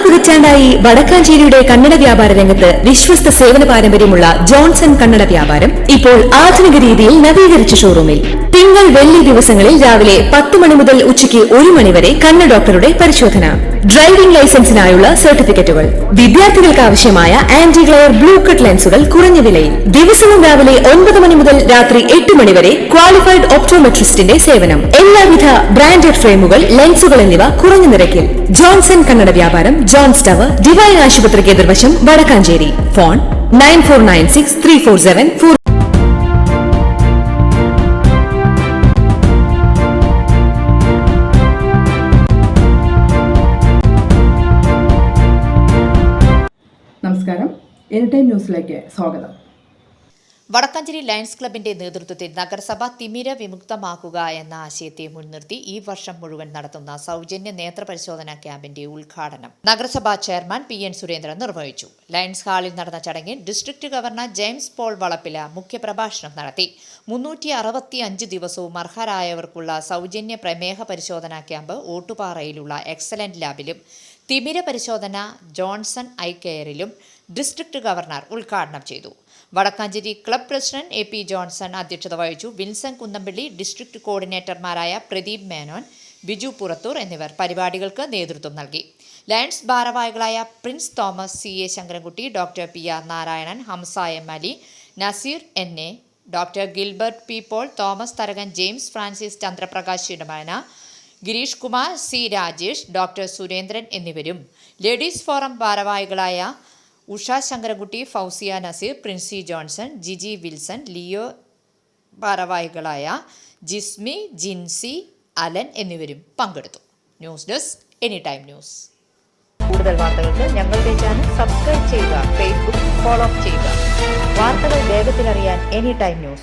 പതിറ്റാണ്ടായി വടക്കാഞ്ചേരിയുടെ കന്നഡ വ്യാപാര രംഗത്ത് വിശ്വസ്ത സേവന പാരമ്പര്യമുള്ള ജോൺസൺ കന്നഡ വ്യാപാരം ഇപ്പോൾ ആധുനിക രീതിയിൽ നവീകരിച്ച ഷോറൂമിൽ തിങ്കൾ വെള്ളി ദിവസങ്ങളിൽ രാവിലെ 10 മണി മുതൽ ഉച്ചയ്ക്ക് 1 മണി വരെ കണ്ണ് ഡോക്ടറുടെ പരിശോധന, ഡ്രൈവിംഗ് ലൈസൻസിനായുള്ള സർട്ടിഫിക്കറ്റുകൾ, വിദ്യാർത്ഥികൾക്ക് ആവശ്യമായ ആന്റി ഗ്ലെയർ ബ്ലൂ കട്ട് ലെൻസുകൾ കുറഞ്ഞ വിലയിൽ, ദിവസവും രാവിലെ 9 മണി മുതൽ രാത്രി 8 മണി വരെ ക്വാളിഫൈഡ് ഒപ്റ്റോമെട്രിസ്റ്റിന്റെ സേവനം, എല്ലാവിധ ബ്രാൻഡഡ് ഫ്രെയിമുകൾ, ലെൻസുകൾ എന്നിവ കുറഞ്ഞ നിരക്കിൽ. ജോൺസൺ കന്നഡ വ്യാപാരം, ജോൺസ് ടവർ, ഡിവൈൻ ആശുപത്രിക്ക് എതിർവശം, വടക്കാഞ്ചേരി. ഫോൺ 94963474. നമസ്കാരം, എനിടൈം ന്യൂസിലേക്ക് സ്വാഗതം. വടക്കാഞ്ചേരി ലയൺസ് ക്ലബിന്റെ നേതൃത്വത്തിൽ നഗരസഭ തിമിര വിമുക്തമാക്കുക എന്ന ആശയത്തെ മുൻനിർത്തി ഈ വർഷം മുഴുവൻ നടത്തുന്ന സൗജന്യ നേത്രപരിശോധനാ ക്യാമ്പിന്റെ ഉദ്ഘാടനം നഗരസഭാ ചെയർമാൻ PN സുരേന്ദ്രൻ നിർവഹിച്ചു. ലയൺസ് ഹാളിൽ നടന്ന ചടങ്ങിൽ district governor James Paul Valappila മുഖ്യപ്രഭാഷണം നടത്തി. 365 ദിവസവും അർഹരായവർക്കുള്ള സൗജന്യ പ്രമേഹ പരിശോധനാ ക്യാമ്പ് ഓട്ടുപാറയിലുള്ള എക്സലന്റ് ലാബിലും തിമിര പരിശോധന ജോൺസൺ ഐ കെയറിലും ഡിസ്ട്രിക്ട് ഗവർണർ ഉദ്ഘാടനം ചെയ്തു. Vadakkanchery club president AP Johnson അധ്യക്ഷത വഹിച്ചു. വിൽസൺ കുന്നമ്പള്ളി, ഡിസ്ട്രിക്ട് കോർഡിനേറ്റർമാരായ പ്രദീപ് മേനോൻ, ബിജു പുറത്തൂർ എന്നിവർ പരിപാടികൾക്ക് നേതൃത്വം നൽകി. ലയൺസ് ഭാരവാഹികളായ Prince Thomas, CA Sankarankutty, doctor PR Narayanan, Hamsa M Ali, Nazeer NA, doctor Gilbert P Paul, Thomas Tharakan, James Francis, Chandraprakash Edamana, Girish Kumar, C Rajesh, doctor Surendran എന്നിവരും ലേഡീസ് ഫോറം ഭാരവാഹികളായ Usha Sankarankutty, Fousiya Nazeer, Princy Johnson, Jiji Wilson, Leo ഭാരവാഹികളായ ജിസ്മി, ജിൻസി, അലൻ എന്നിവരും പങ്കെടുത്തു. News desk anytime news. കൂടുതൽ വാർത്തകൾക്ക് ഞങ്ങളുടെ ചാനൽ സബ്സ്ക്രൈബ് ചെയ്യുക, ഫേസ്ബുക്ക് ഫോളോ ചെയ്യുക. വാർത്തകൾ വേഗത്തിലറിയാൻ എനിടൈം ന്യൂസ്.